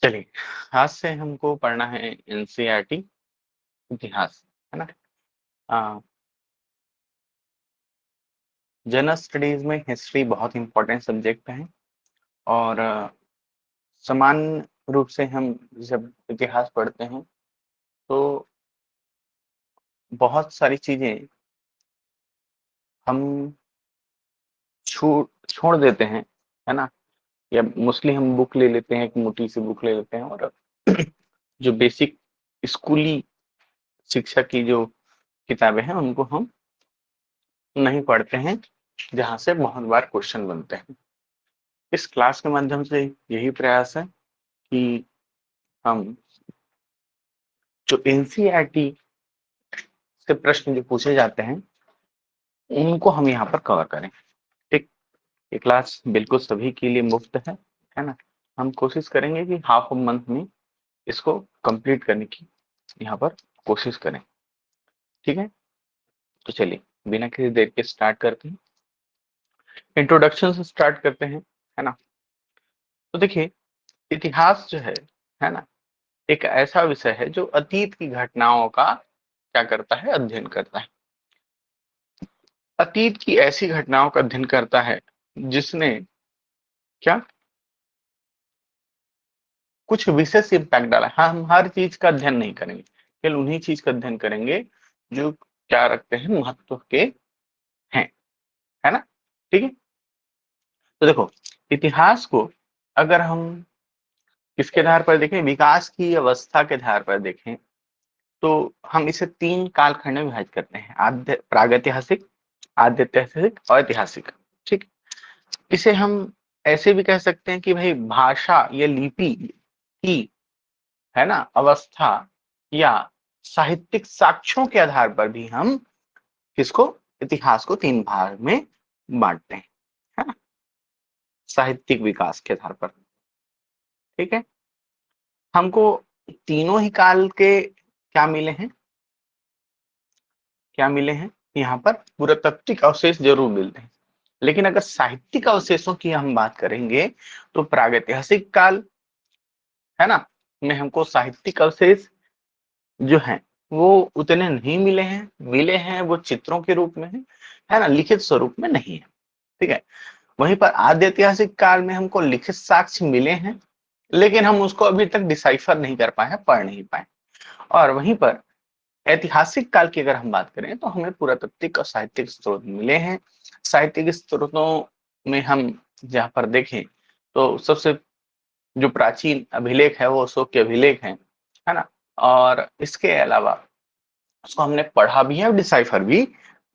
चलिए, आज से हमको पढ़ना है एनसीईआरटी इतिहास, है ना। जनरल स्टडीज में हिस्ट्री बहुत इंपॉर्टेंट सब्जेक्ट है और सामान्य रूप से हम जब इतिहास पढ़ते हैं तो बहुत सारी चीजें हम छोड़ देते हैं, है ना। या मोस्टली हम बुक ले लेते हैं, एक मोटी सी बुक ले लेते हैं और जो बेसिक स्कूली शिक्षा की जो किताबें हैं उनको हम नहीं पढ़ते हैं, जहां से बहुत बार क्वेश्चन बनते हैं। इस क्लास के माध्यम से यही प्रयास है कि हम जो एनसीईआरटी से प्रश्न जो पूछे जाते हैं उनको हम यहाँ पर कवर करें। ठीक, ये क्लास बिल्कुल सभी के लिए मुफ्त है ना। हम कोशिश करेंगे कि हाफ ऑफ मंथ में इसको कंप्लीट करने की यहाँ पर कोशिश करें। ठीक है, तो चलिए बिना किसी देर के स्टार्ट करते हैं। इंट्रोडक्शन से स्टार्ट करते हैं, है ना। तो देखिए, इतिहास जो है ना, एक ऐसा विषय है जो अतीत की घटनाओं का क्या करता है, अध्ययन करता है। अतीत की ऐसी घटनाओं का अध्ययन करता है जिसने क्या कुछ विशेष इम्पैक्ट डाला। हम हर चीज का अध्ययन नहीं करेंगे, केवल उन्हीं चीज का अध्ययन करेंगे जो क्या रखते हैं, महत्व के हैं, है ना। ठीक है, तो देखो, इतिहास को अगर हम किसके आधार पर देखें, विकास की अवस्था के आधार पर देखें, तो हम इसे तीन कालखंड में विभाजित करते हैं, आद्य प्रागैतिहासिक, आद्यैतिहासिक और ऐतिहासिक। ठीक, इसे हम ऐसे भी कह सकते हैं कि भाई भाषा या लिपि की, है ना, अवस्था या साहित्यिक साक्ष्यों के आधार पर भी हम किसको, इतिहास को तीन भाग में बांटते हैं, है ना, साहित्यिक विकास के आधार पर। ठीक है, हमको तीनों ही काल के क्या मिले हैं, क्या मिले हैं, यहाँ पर पुरातात्विक अवशेष जरूर मिलते हैं। लेकिन अगर साहित्यिक अवशेषों की हम बात करेंगे तो प्रागैतिहासिक काल, है ना, में हमको साहित्यिक अवशेष जो हैं वो उतने नहीं मिले हैं। मिले हैं वो चित्रों के रूप में है ना, लिखित स्वरूप में नहीं है। ठीक है, वहीं पर आद्य ऐतिहासिक काल में हमको लिखित साक्ष्य मिले हैं, लेकिन हम उसको अभी तक डिसाइफर नहीं कर पाए हैं, पढ़ नहीं पाए। और वहीं पर ऐतिहासिक काल की अगर हम बात करें तो हमें पुरातात्विक और साहित्यिक स्रोत मिले हैं। साहित्यिक स्रोतों में हम जहाँ पर देखें तो सबसे जो प्राचीन अभिलेख है वो अशोक के अभिलेख है ना। और इसके अलावा उसको हमने पढ़ा भी है और डिसाइफर भी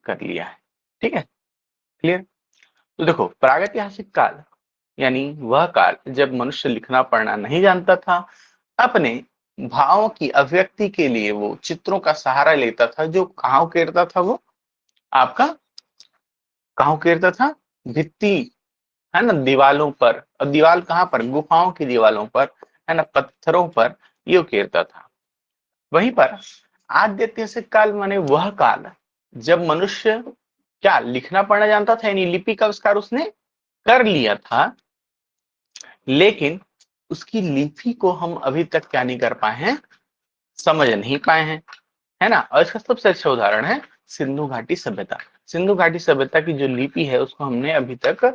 कर लिया है। ठीक है, क्लियर। तो देखो, प्रागैतिहासिक काल यानी वह काल जब मनुष्य लिखना पढ़ना नहीं जानता था, अपने भावों की अभिव्यक्ति के लिए वो चित्रों का सहारा लेता था, जो कहाँ उकेरता था, वो आपका कहाँ उकेरता था, भित्ति, है ना, दीवालों पर। और दीवाल कहाँ पर, गुफाओं की दीवालों पर, है ना, पत्थरों पर ये उकेरता था। वहीं पर आद्य ऐतिहासिक काल माने वह काल जब मनुष्य क्या लिखना पढ़ना जानता था, यानी लिपि का आविष्कार उसने कर लिया था, लेकिन उसकी लिपि को हम अभी तक क्या नहीं कर पाए हैं, समझ नहीं पाए हैं, है ना। और इसका सबसे अच्छा उदाहरण है सिंधु घाटी सभ्यता। सिंधु घाटी सभ्यता की जो लिपि है उसको हमने अभी तक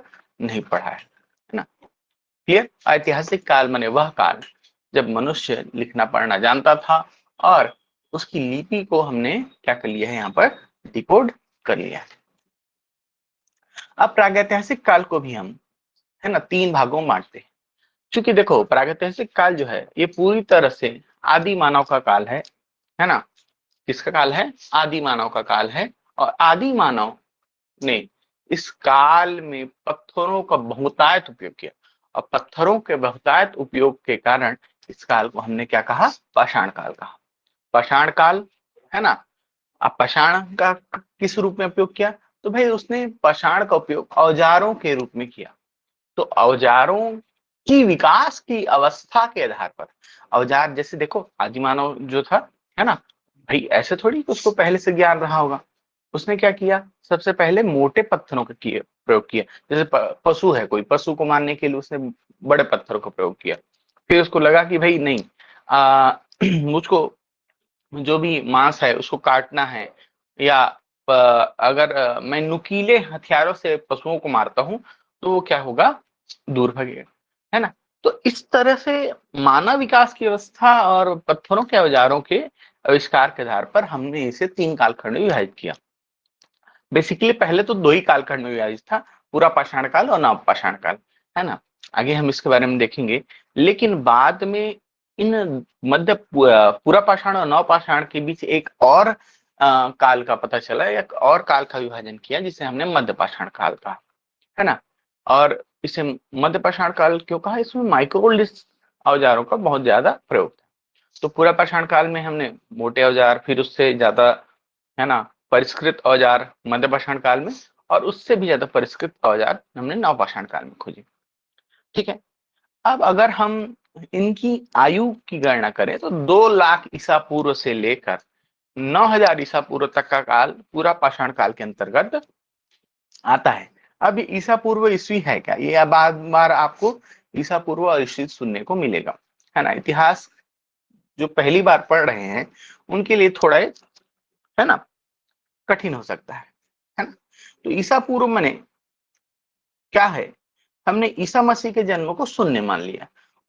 नहीं पढ़ा है ना। क्लियर। ऐतिहासिक काल माने वह काल जब मनुष्य लिखना पढ़ना जानता था और उसकी लिपि को हमने क्या कर लिया है, यहाँ पर डिकोड कर लिया है। अब प्रागैतिहासिक काल को भी हम, है ना, तीन भागों में बांटते हैं। क्योंकि देखो, प्रागैतिहासिक काल जो है ये पूरी तरह से आदि मानव का काल है ना। किसका काल है, आदि मानव का काल है। और आदि मानव ने इस काल में पत्थरों का बहुतायत उपयोग किया, और पत्थरों के बहुतायत उपयोग के कारण इस काल को हमने क्या कहा, पाषाण काल कहा। पाषाण काल, है ना। अब पाषाण का किस रूप में उपयोग किया, तो भाई उसने पाषाण का उपयोग औजारों के रूप में किया। तो औजारों की विकास की अवस्था के आधार पर, औजार जैसे देखो, आदिमानव जो था, है ना, भाई ऐसे थोड़ी उसको पहले से ज्ञान रहा होगा। उसने क्या किया, सबसे पहले मोटे पत्थरों का प्रयोग किया। जैसे पशु है, कोई पशु को मारने के लिए उसने बड़े पत्थरों का प्रयोग किया। फिर उसको लगा कि भाई नहीं, मुझको जो भी मांस है उसको काटना है, या अगर मैं नुकीले हथियारों से पशुओं को मारता हूं तो वो क्या होगा, दूर भगेगा, है ना। तो इस तरह से मानव विकास की अवस्था और पत्थरों के औजारों के आविष्कार के आधार पर हमने इसे 3 कालखंड में विभाजित किया। बेसिकली पहले तो 2 ही कालखंड में विभाजित था, पूरा पाषाण काल और नव पाषाण काल, है ना। आगे हम इसके बारे में देखेंगे। लेकिन बाद में इन मध्य पूरा पाषाण और नव पाषाण के बीच एक और काल का पता चला, एक और काल का विभाजन किया जिसे हमने मध्य पाषाण काल कहा, है ना। और इसे मध्य पाषाण काल क्यों कहा, इसमें माइक्रोलिस औजारों का बहुत ज्यादा प्रयोग था। तो पूरा पाषाण काल में हमने मोटे औजार, फिर उससे ज्यादा, है ना, परिष्कृत औजार मध्य पाषाण काल में, और उससे भी ज्यादा परिष्कृत औजार हमने नव पाषाण काल में खोजे। ठीक है। अब अगर हम इनकी आयु की गणना करें तो 2 लाख ईसा पूर्व से लेकर 9000 ईसा पूर्व तक का काल पूरा पाषाण काल के अंतर्गत आता है। अब ईसा पूर्व ईस्वी है क्या, ये बार बार आपको ईसा पूर्व और ईस्वी सुनने को मिलेगा, है ना। इतिहास जो पहली बार पढ़ रहे हैं उनके लिए थोड़ा, है ना, कठिन हो सकता है ना। तो ईसा पूर्व माने क्या है, हमने ईसा मसीह के जन्म को शून्य मान लिया।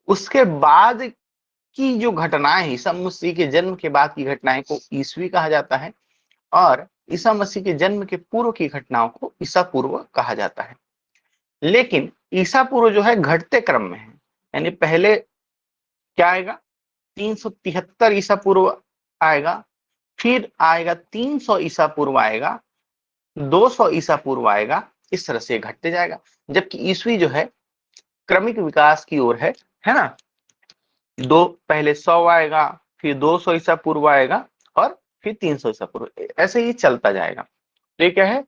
उसके बाद की जो घटनाएं हैं, ईसा मसीह के जन्म के बाद की घटनाएं को ईस्वी कहा जाता है, और ईसा मसीह के जन्म के पूर्व की घटनाओं को ईसा पूर्व कहा जाता है। लेकिन ईसा पूर्व जो है घटते क्रम में है, यानी पहले क्या आएगा, 373 ईसा पूर्व आएगा, फिर आएगा 300 ईसा पूर्व आएगा, 200 ईसा पूर्व आएगा, इस तरह से घटते जाएगा। जबकि ईस्वी जो है क्रमिक विकास की ओर है ना। दो पहले 100 आएगा, फिर 200 ईसा पूर्व आएगा, और फिर 300 ईसा पूर्व, ऐसे ही चलता जाएगा। तो ये क्या है,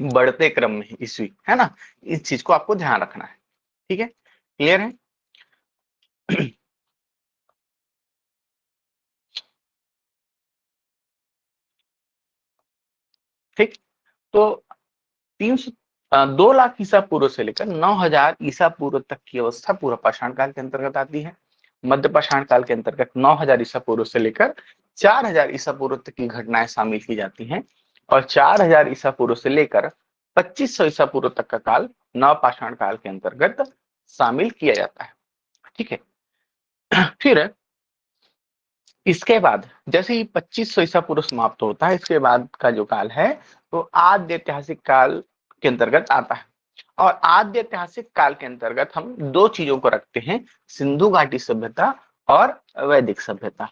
बढ़ते क्रम में ईस्वी, है ना। इस चीज को आपको ध्यान रखना है। ठीक है, क्लियर है। ठीक। तो 2 लाख ईसा पूर्व से लेकर 9000 ईसा पूर्व तक की अवस्था पूरा पाषाण काल के अंतर्गत आती है। मध्य पाषाण काल के अंतर्गत 9000 ईसा पूर्व से लेकर 4000 ईसा पूर्व तक की घटनाएं शामिल की जाती हैं, और 4000 ईसा पूर्व से लेकर 2500 ईसा पूर्व तक का काल नव पाषाण काल के अंतर्गत शामिल किया जाता है। ठीक है। फिर इसके बाद जैसे ही 2500 ईसा पूर्व समाप्त होता है, इसके बाद का जो काल है तो आद्य ऐतिहासिक काल के अंतर्गत आता है। और आद्य ऐतिहासिक काल के अंतर्गत हम 2 चीजों को रखते हैं, सिंधु घाटी सभ्यता और वैदिक सभ्यता।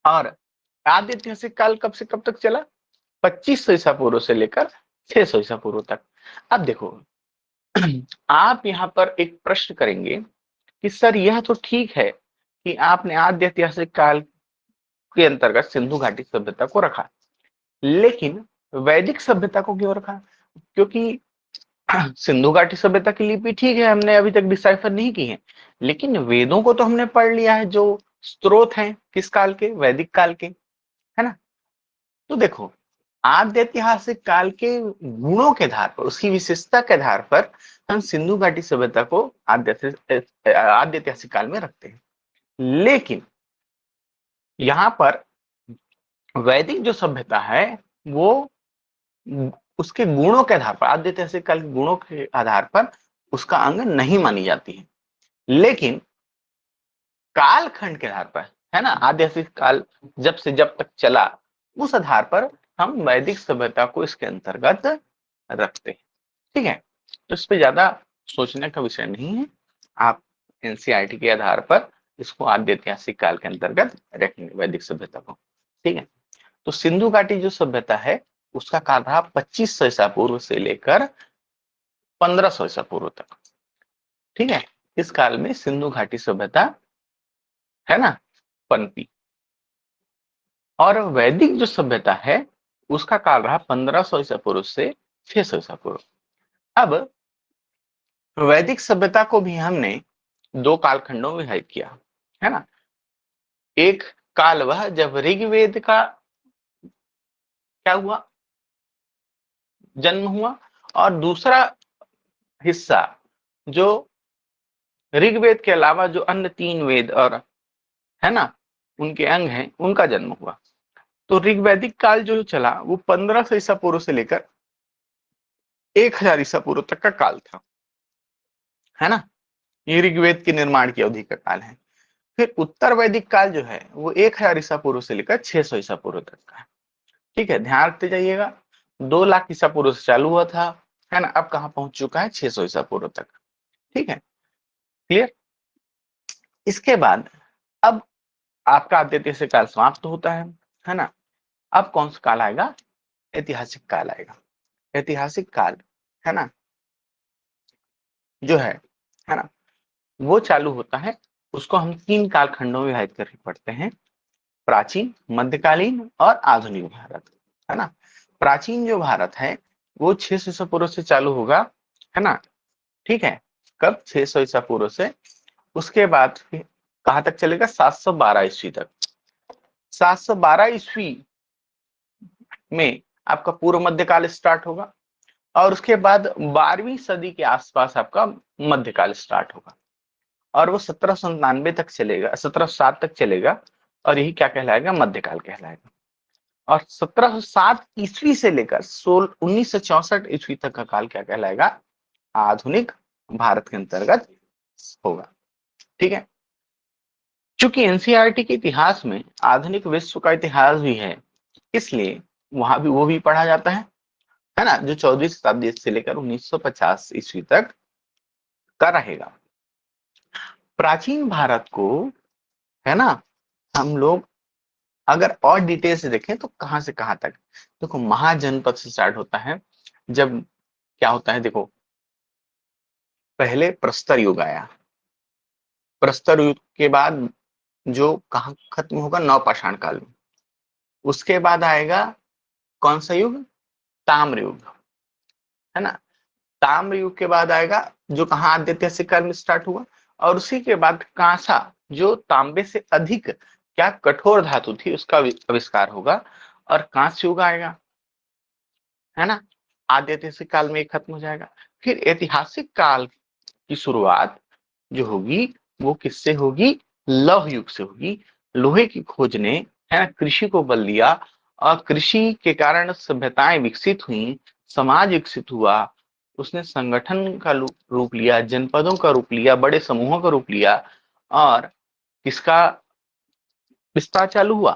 और आद्य ऐतिहासिक काल कब से कब तक चला, 2500 ईसा पूर्व से लेकर 600 ईसा पूर्व तक। अब देखो, आप यहाँ पर एक प्रश्न करेंगे कि सर यह तो ठीक है कि आपने आद्य ऐतिहासिक काल के अंतर्गत सिंधु घाटी सभ्यता को रखा, लेकिन वैदिक सभ्यता को क्यों रखा। क्योंकि सिंधु घाटी सभ्यता की लिपि ठीक है, हमने अभी तक डिसाइफर नहीं की है, लेकिन वेदों को तो हमने पढ़ लिया है, जो स्रोत हैं किस काल के, वैदिक काल के, है ना। तो देखो, आद्य ऐतिहासिक काल के गुणों के आधार पर, उसकी विशेषता के आधार पर हम सिंधु घाटी सभ्यता को आद्य ऐतिहासिक काल में रखते हैं। लेकिन यहाँ पर वैदिक जो सभ्यता है वो उसके गुणों के आधार पर, आद्य ऐतिहासिक काल के गुणों के आधार पर उसका अंग नहीं मानी जाती है, लेकिन कालखंड के आधार पर, है ना, आद्य ऐतिहासिक काल जब से जब तक चला, उस आधार पर हम वैदिक सभ्यता को इसके अंतर्गत रखते हैं। ठीक है। तो इस पे ज्यादा सोचने का विषय नहीं है, आप एनसीईआरटी के आधार पर इसको आद्य ऐतिहासिक काल के अंतर्गत रखेंगे वैदिक सभ्यता को। ठीक है। तो सिंधु घाटी जो सभ्यता है उसका काल रहा 2500 ईसा पूर्व से लेकर 1500 ईसा पूर्व तक। ठीक है। इस काल में सिंधु घाटी सभ्यता, है ना, पनपी। और वैदिक जो सभ्यता है उसका काल रहा 1500 ईसा पूर्व से 600 ईसा पूर्व। अब वैदिक सभ्यता को भी हमने 2 कालखंडों में विभाजित किया, है ना। एक काल वह जब ऋग्वेद का क्या हुआ, जन्म हुआ, और दूसरा हिस्सा जो ऋग्वेद के अलावा जो अन्य 3 वेद और है ना उनके अंग हैं उनका जन्म हुआ। तो ऋग्वैदिक काल जो चला वो 1500 ईसा पूर्व से लेकर 1000 ईसा पूर्व तक का काल था, है ना। ये ऋग्वेद के निर्माण की अवधि का काल है। फिर उत्तर वैदिक काल जो है वो 1000 ईसा पूर्व से लेकर 600 ईसा पूर्व तक का है। ठीक है, ध्यान रखते जाइएगा। 2 लाख ईसा पूर्व से चालू हुआ था, है ना, अब कहां पहुंच चुका है, 600 ईसा पूर्व तक। ठीक है, क्लियर। इसके बाद अब आपका आदित्य से काल समाप्त होता है ना। अब कौन सा काल आएगा, ऐतिहासिक काल आएगा। ऐतिहासिक काल, है ना, जो है ना, वो चालू होता है। उसको हम 3 कालखंडों में विभाजित करके पढ़ते हैं, प्राचीन, मध्यकालीन और आधुनिक भारत, है ना। प्राचीन जो भारत है वो 600 ईसा पूर्व से चालू होगा, है ना। ठीक है, कब, 600 ईसा पूर्व से। उसके बाद कहां तक चलेगा, 712 ईस्वी तक। 712 ईस्वी में आपका पूर्व मध्यकाल स्टार्ट होगा और उसके बाद 12वीं सदी के आसपास आपका मध्यकाल स्टार्ट होगा और वो 1799 तक चलेगा, 1707 तक चलेगा और यही क्या कहलाएगा, मध्यकाल कहलाएगा। और 1707 ईस्वी से लेकर 1964 ईस्वी तक का काल क्या कहलाएगा, आधुनिक भारत के अंतर्गत होगा। ठीक है, चूंकि एनसीईआरटी के इतिहास में आधुनिक विश्व का इतिहास भी है, इसलिए वहां भी वो भी पढ़ा जाता है ना, जो 14वीं शताब्दी से लेकर 1950 ईस्वी तक का रहेगा। प्राचीन भारत को, है ना, हम लोग अगर और डिटेल से देखें तो कहां से कहां तक, देखो महाजनपद से स्टार्ट होता है। जब क्या होता है, देखो पहले प्रस्तर युग आया, प्रस्तर युग के बाद जो कहां खत्म होगा, नवपाषाण काल में। उसके बाद आएगा कौन सा युग, ताम्र युग, है ना। ताम्र युग के बाद आएगा जो कहां, आद्य काल में स्टार्ट हुआ। और उसी के बाद कांसा, जो तांबे से अधिक क्या कठोर धातु थी, उसका आविष्कार होगा और कांस्य युग आएगा, है ना। आद्य काल में खत्म हो जाएगा। फिर ऐतिहासिक काल की शुरुआत जो होगी वो किससे होगी, लौह युग से होगी। लोहे की खोज ने, है ना, कृषि को बल दिया और कृषि के कारण सभ्यताएं विकसित हुई, समाज विकसित हुआ। उसने संगठन का रूप लिया, जनपदों का रूप लिया, बड़े समूहों का रूप लिया और किसका विस्तार चालू हुआ,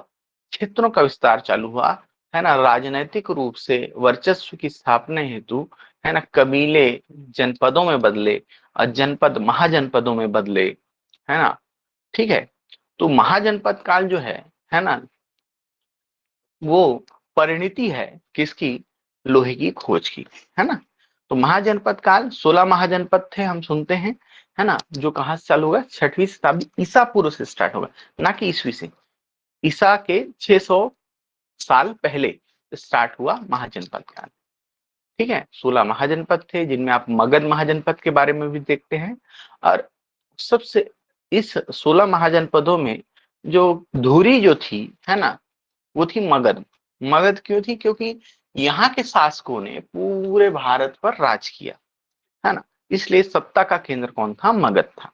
क्षेत्रों का विस्तार चालू हुआ, है ना। राजनैतिक रूप से वर्चस्व की स्थापना हेतु, है ना, कबीले जनपदों में बदले और जनपद महाजनपदों में बदले, है ना। ठीक है, तो महाजनपद काल जो है ना, वो परिणति है किसकी, लोहे की खोज की, है ना। तो महाजनपद काल 16 महाजनपद थे, हम सुनते हैं, है ना, जो कहां से चालू होगा, 6वीं शताब्दी ईसा पूर्व से स्टार्ट होगा, ना कि ईस्वी से। ईसा के 600 साल पहले स्टार्ट हुआ महाजनपद काल। ठीक है, 16 महाजनपद थे जिनमें आप मगध महाजनपद के बारे में भी देखते हैं। और सबसे इस 16 महाजनपदों में जो धुरी जो थी, है ना, वो थी मगध। मगध क्यों थी, क्योंकि यहाँ के शासकों ने पूरे भारत पर राज किया, है ना, इसलिए सत्ता का केंद्र कौन था, मगध था।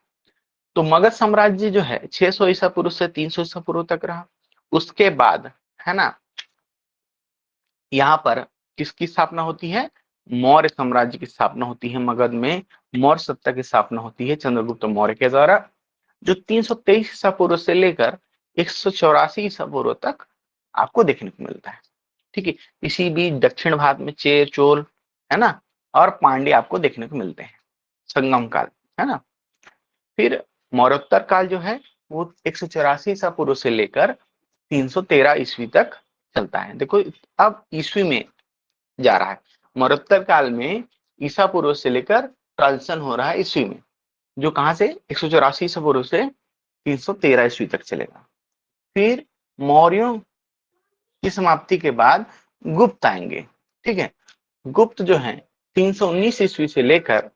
तो मगध साम्राज्य जो है 600 ईसा पूर्व से 300 ईसा पूर्व तक रहा। उसके बाद, है ना, यहाँ पर किसकी स्थापना होती है, मौर्य साम्राज्य की स्थापना होती है मगध में। मौर्य सत्ता की स्थापना होती है चंद्रगुप्त मौर्य के द्वारा, जो 323 ईसा पूर्व से लेकर 184 ईसा पूर्व तक आपको देखने को मिलता है। ठीक है, इसी बीच दक्षिण भारत में चेर चोल, है ना, और पांड्य आपको देखने को मिलते हैं, संगम काल, है ना। फिर मौर्योत्तर काल जो है वो 184 ईसा पूर्व से लेकर 313 ईस्वी तक चलता है। देखो अब ईस्वी में जा रहा है, मौर्योत्तर काल में ईसा पूर्व से लेकर ट्रांजिशन हो रहा है ईस्वी में, जो कहां से 184 ईसा पूर्व से 313 ईस्वी तक चलेगा। फिर मौर्यों की समाप्ति के बाद गुप्त आएंगे। ठीक है, गुप्त जो है 319 ईस्वी से लेकर,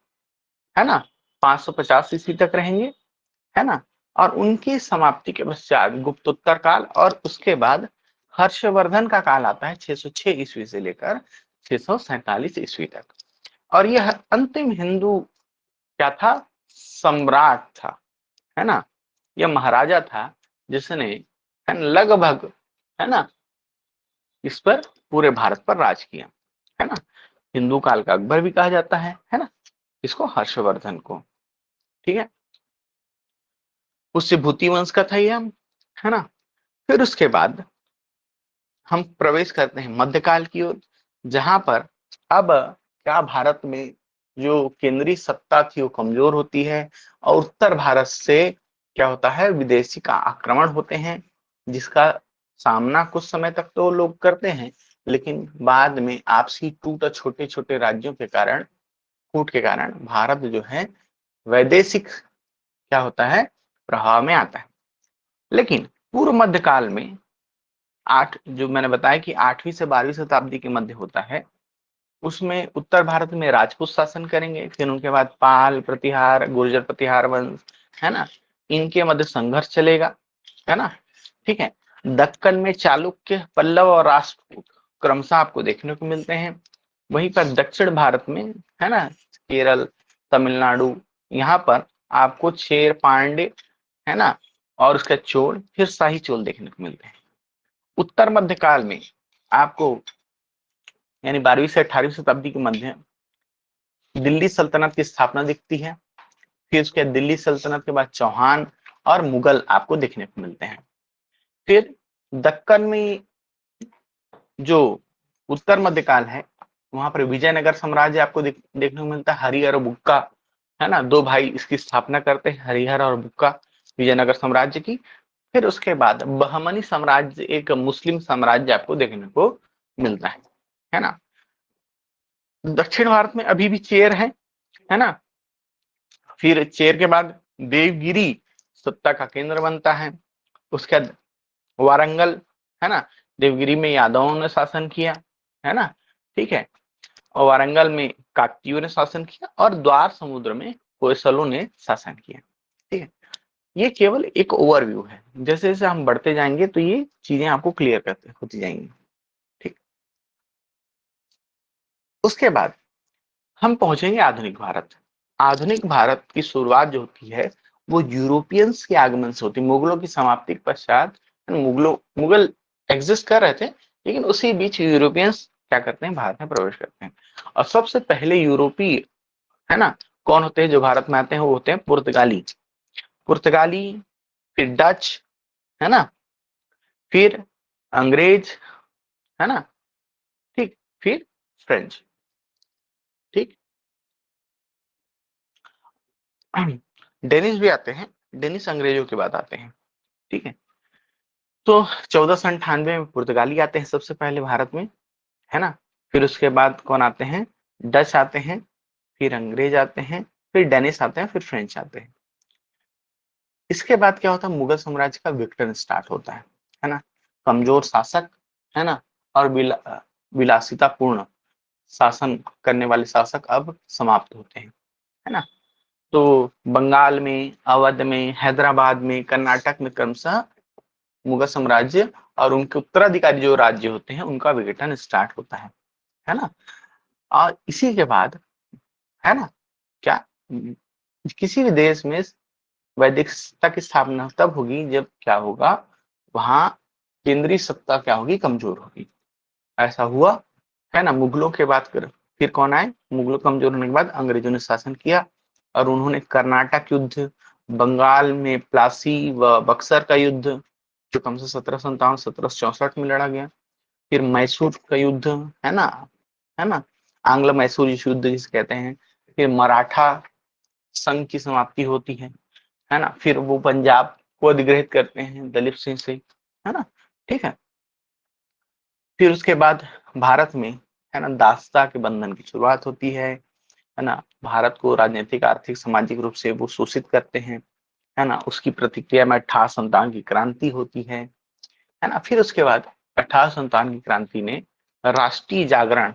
है ना, 550 ईस्वी तक रहेंगे, है ना। और उनकी समाप्ति के पश्चात गुप्तोत्तर काल और उसके बाद हर्षवर्धन का काल आता है 606 ईस्वी से लेकर 647 ईस्वी तक। और यह अंतिम हिंदू क्या था, सम्राट था, है ना, यह महाराजा था जिसने, है ना, लगभग, है ना, इस पर पूरे भारत पर राज किया, है ना। हिंदू काल का अकबर भी कहा जाता है ना, इसको हर्षवर्धन को, ठीक है। उससे भूति वंश का था ये, है ना। फिर उसके बाद हम प्रवेश करते हैं मध्यकाल की ओर, जहां पर अब क्या भारत में जो केंद्रीय सत्ता थी वो कमजोर होती है और उत्तर भारत से क्या होता है, विदेशी का आक्रमण होते हैं, जिसका सामना कुछ समय तक तो लोग करते हैं, लेकिन बाद में आपसी टूट और छोटे छोटे राज्यों के कारण, फूट के कारण भारत जो है वैदेशिक क्या होता है, प्रभाव में आता है। लेकिन पूर्व मध्यकाल में जो मैंने बताया कि 8वीं से 12वीं शताब्दी के मध्य होता है, उसमें उत्तर भारत में राजपूत शासन करेंगे, फिर उनके बाद पाल प्रतिहार, गुर्जर प्रतिहार वंश, है ना, इनके मध्य संघर्ष चलेगा, है ना, ठीक है। दक्कन में चालुक्य, पल्लव और राष्ट्रकूट क्रमशः आपको देखने को मिलते हैं। वहीं पर दक्षिण भारत में, है ना, केरल, तमिलनाडु, यहाँ पर आपको चेर पांड्य, है ना, और उसका चोल, फिर शाही चोल देखने को मिलते हैं। उत्तर मध्यकाल में आपको, यानी 12वीं से 18वीं शताब्दी के मध्य, दिल्ली सल्तनत की स्थापना दिखती है। फिर उसके दिल्ली सल्तनत के बाद चौहान और मुगल आपको देखने को मिलते हैं। फिर दक्कन में जो उत्तर मध्यकाल है, वहां पर विजयनगर साम्राज्य आपको देखने को मिलता है, हरिहर और बुक्का, है ना, दो भाई इसकी स्थापना करते हैं, हरिहर और बुक्का, विजयनगर साम्राज्य की। फिर उसके बाद बहमनी साम्राज्य, एक मुस्लिम साम्राज्य आपको देखने को मिलता है ना। दक्षिण भारत में अभी भी चेर है ना। फिर चेर के बाद देवगिरी सत्ता का केंद्र बनता है। उसके बाद वारंगल, है ना, देवगिरी में यादवों ने शासन किया, है ना, ठीक है। और वारंगल में काकतीयों ने शासन किया और द्वार समुद्र में होयसलों ने शासन किया, ठीक है। ये केवल एक ओवरव्यू है, जैसे जैसे हम बढ़ते जाएंगे तो ये चीजें आपको क्लियर करते होती जाएंगी, ठीक। उसके बाद हम पहुंचेंगे आधुनिक भारत। आधुनिक भारत की शुरुआत जो होती है वो यूरोपियंस के आगमन से होती है, मुगलों की समाप्ति के पश्चात। मुगल एग्जिस्ट कर रहे थे, लेकिन उसी बीच यूरोपियंस क्या करते हैं, भारत में प्रवेश करते हैं। और सबसे पहले यूरोपीय, है ना, कौन होते हैं जो भारत में आते हैं, वो होते हैं पुर्तगाली। पुर्तगाली, फिर डच, है ना, फिर अंग्रेज, है ना, ठीक, फिर फ्रेंच, ठीक। डेनिस भी आते हैं, डेनिस अंग्रेजों के बाद आते हैं, ठीक है। तो 1498 में पुर्तगाली आते हैं सबसे पहले भारत में, है ना। फिर उसके बाद कौन आते हैं, डच आते हैं, फिर अंग्रेज आते हैं, फिर डेनिस आते हैं, फिर फ्रेंच आते हैं। इसके बाद क्या होता है, मुगल साम्राज्य का विघटन स्टार्ट होता है ना। कमजोर शासक, है ना, और विलासितापूर्ण शासन करने वाले शासक अब समाप्त होते हैं, है ना। तो बंगाल में, अवध में, हैदराबाद में, कर्नाटक में क्रमशः मुगल साम्राज्य और उनके उत्तराधिकारी जो राज्य होते हैं उनका विघटन स्टार्ट होता है ना। और इसी के बाद, है ना, क्या, किसी भी देश में वैदिक सत्ता की स्थापना तब होगी जब क्या होगा, वहां केंद्रीय सत्ता क्या होगी, कमजोर होगी। ऐसा हुआ, है ना। मुगलों के बाद फिर कौन आए, मुगलों कमजोर होने के बाद अंग्रेजों ने शासन किया और उन्होंने कर्नाटक युद्ध, बंगाल में प्लासी व बक्सर का युद्ध जो कम से 1757 1764 में लड़ा गया, फिर मैसूर का युद्ध, है ना, आंग्ल मैसूर युद्ध जिसे कहते हैं। फिर मराठा संघ की समाप्ति होती है ना। फिर वो पंजाब को अधिग्रहित करते हैं दलीप सिंह से, है ना, ठीक है। फिर उसके बाद भारत में, है ना, दासता के बंधन की शुरुआत होती है ना। भारत को राजनीतिक, आर्थिक, सामाजिक रूप से वो शोषित करते हैं, है ना। उसकी प्रतिक्रिया में 1857 की क्रांति होती है ना। फिर उसके बाद 1857 की क्रांति ने राष्ट्रीय जागरण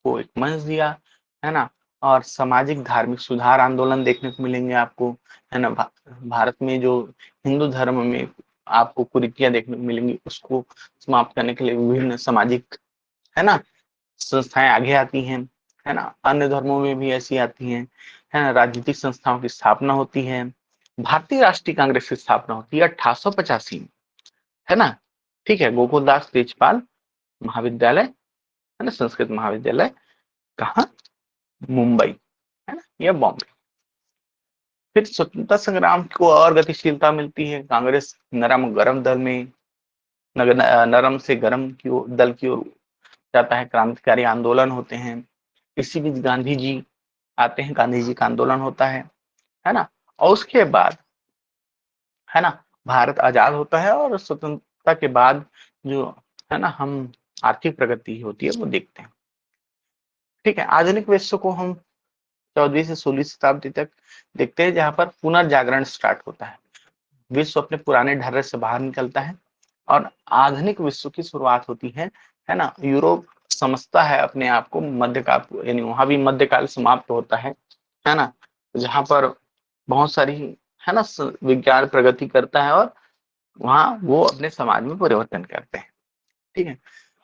को एक मंच दिया, है ना। और सामाजिक धार्मिक सुधार आंदोलन देखने को मिलेंगे आपको, है ना। भारत में जो हिंदू धर्म में आपको कुरीतियां देखने को मिलेंगी, उसको समाप्त करने के लिए विभिन्न सामाजिक, है ना, संस्थाएं आगे आती हैं। है ना। अन्य धर्मों में भी ऐसी आती हैं, है ना। राजनीतिक संस्थाओं की स्थापना होती है। भारतीय राष्ट्रीय कांग्रेस की स्थापना होती है 1885 में, है ना। ठीक है, गोकुलदास तेजपाल महाविद्यालय, है ना, संस्कृत महाविद्यालय, कहाँ, मुंबई, है ना, या बॉम्बे। फिर स्वतंत्रता संग्राम को और गतिशीलता मिलती है। कांग्रेस नरम गरम दल में, नरम से गरम की ओर, दल की ओर जाता है। क्रांतिकारी आंदोलन होते हैं। इसी बीच गांधी जी आते हैं, गांधी जी का आंदोलन होता है ना। और उसके बाद, है ना, भारत आजाद होता है और स्वतंत्रता के बाद जो, है ना, हम आर्थिक प्रगति होती है वो देखते हैं। ठीक है, आधुनिक विश्व को हम 14वीं से 16वीं शताब्दी तक देखते हैं, जहां पर पुनर्जागरण स्टार्ट होता है। विश्व अपने पुराने ढर्रे से बाहर निकलता है और आधुनिक विश्व की शुरुआत होती है ना। यूरोप समझता है अपने आप को मध्यकाल, यानी वहां भी मध्यकाल समाप्त होता है ना, जहां पर बहुत सारी, है ना, विज्ञान प्रगति करता है और वहां वो अपने समाज में परिवर्तन करते हैं। ठीक है,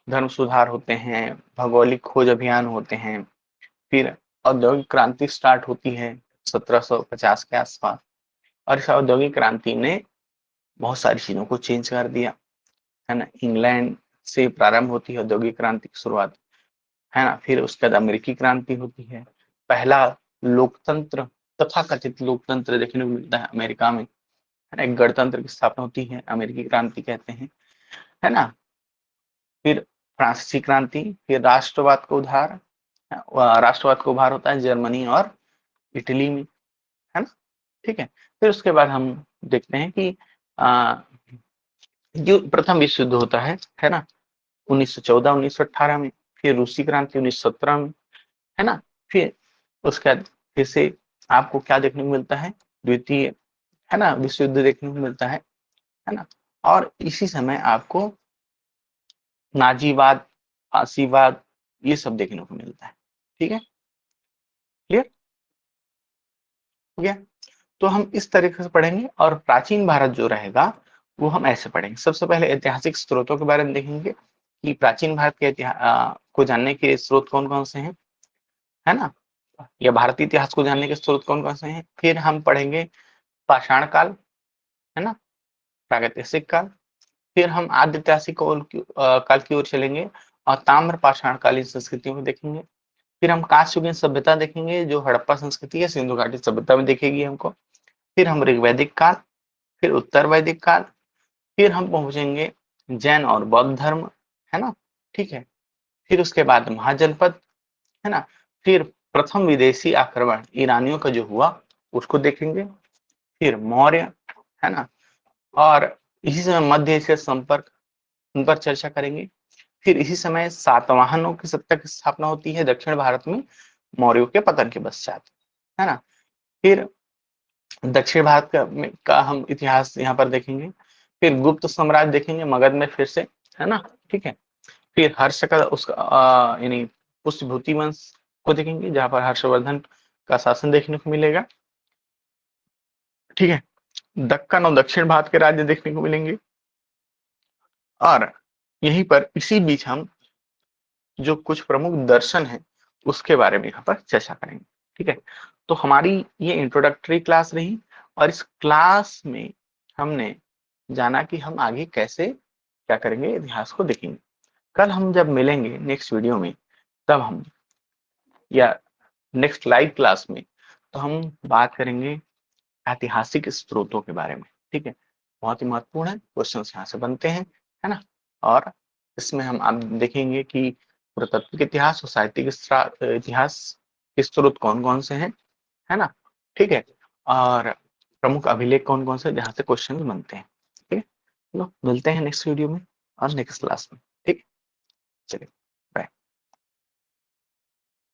धर्म सुधार होते हैं, भौगोलिक खोज अभियान होते हैं, फिर औद्योगिक क्रांति स्टार्ट होती है 1750 के आसपास। और इस औद्योगिक क्रांति ने बहुत सारी चीजों को चेंज कर दिया, है ना। इंग्लैंड से प्रारंभ होती है औद्योगिक क्रांति की शुरुआत, है ना। फिर उसके बाद अमेरिकी क्रांति होती है। पहला लोकतंत्र, तथाकथित लोकतंत्र देखने को मिलता है अमेरिका में, है ना। एक गणतंत्र की स्थापना होती है, अमेरिकी क्रांति कहते हैं, है ना। फिर फ्रांसीसी क्रांति, फिर राष्ट्रवाद को उभार होता है जर्मनी और इटली में, है ना। ठीक है, फिर उसके बाद हम देखते हैं कि जो प्रथम विश्व युद्ध होता है ना, 1914 1918 में। फिर रूसी क्रांति 1917 में, है ना। फिर उसके बाद फिर से आपको क्या देखने को मिलता है, द्वितीय, है ना, विश्व युद्ध देखने को मिलता है ना। और इसी समय आपको नाजीवाद, फांसीवाद, ये सब देखने को मिलता है। ठीक है, क्लियर हो गया। तो हम इस तरीके से पढ़ेंगे और प्राचीन भारत जो रहेगा वो हम ऐसे पढ़ेंगे। सबसे पहले ऐतिहासिक स्रोतों के बारे में देखेंगे कि प्राचीन भारत के इतिहास को जानने के स्रोत कौन कौन से हैं, है ना, या भारतीय इतिहास को जानने के स्रोत कौन कौन से हैं। फिर हम पढ़ेंगे पाषाण काल, है ना, प्रागैतिहासिक काल। फिर हम आद्य ऐतिहासिक काल की ओर चलेंगे और ताम्र पाषाण कालीन संस्कृतियों को देखेंगे। फिर हम कांस्ययुगीन सभ्यता देखेंगे, जो हड़प्पा संस्कृति है, सिंधु घाटी सभ्यता में देखेगी हमको। फिर हम ऋग्वैदिक काल, फिर उत्तर वैदिक काल, फिर हम पहुंचेंगे जैन और बौद्ध धर्म, है ना। ठीक है, फिर उसके बाद महाजनपद, है ना। फिर प्रथम विदेशी आक्रमण ईरानियों का जो हुआ उसको देखेंगे। फिर मौर्य, है ना, और इसी समय मध्य एशिया संपर्क, उन पर चर्चा करेंगे। फिर इसी समय सातवाहनों की सत्ता की स्थापना होती है दक्षिण भारत में, मौर्यों के पतन के पश्चात, है ना। फिर दक्षिण भारत का हम इतिहास यहाँ पर देखेंगे। फिर गुप्त साम्राज्य देखेंगे मगध में फिर से, है ना। ठीक है, फिर हर्ष का उसका यानी पुष्यभूति वंश को देखेंगे, जहां पर हर्षवर्धन का शासन देखने को मिलेगा। ठीक है, दक्कन और दक्षिण भारत के राज्य देखने को मिलेंगे। और यहीं पर इसी बीच हम जो कुछ प्रमुख दर्शन है उसके बारे में यहाँ पर चर्चा करेंगे। ठीक है, तो हमारी ये इंट्रोडक्टरी क्लास रही और इस क्लास में हमने जाना कि हम आगे कैसे क्या करेंगे, इतिहास को देखेंगे। कल हम जब मिलेंगे नेक्स्ट वीडियो में, तब हम, या नेक्स्ट लाइव क्लास में, तो हम बात करेंगे ऐतिहासिक स्रोतों के बारे में। ठीक है, बहुत ही महत्वपूर्ण है, क्वेश्चन यहाँ से बनते हैं, है ना। और इसमें हम आप देखेंगे कि पुरातात्विक इतिहास और साहित्यिक इतिहास के स्रोत कौन कौन से हैं, है ना। ठीक है, और प्रमुख अभिलेख कौन कौन से जहाँ से क्वेश्चन बनते हैं। ठीक है, चलो मिलते हैं नेक्स्ट वीडियो में और नेक्स्ट क्लास में। ठीक, चलिए।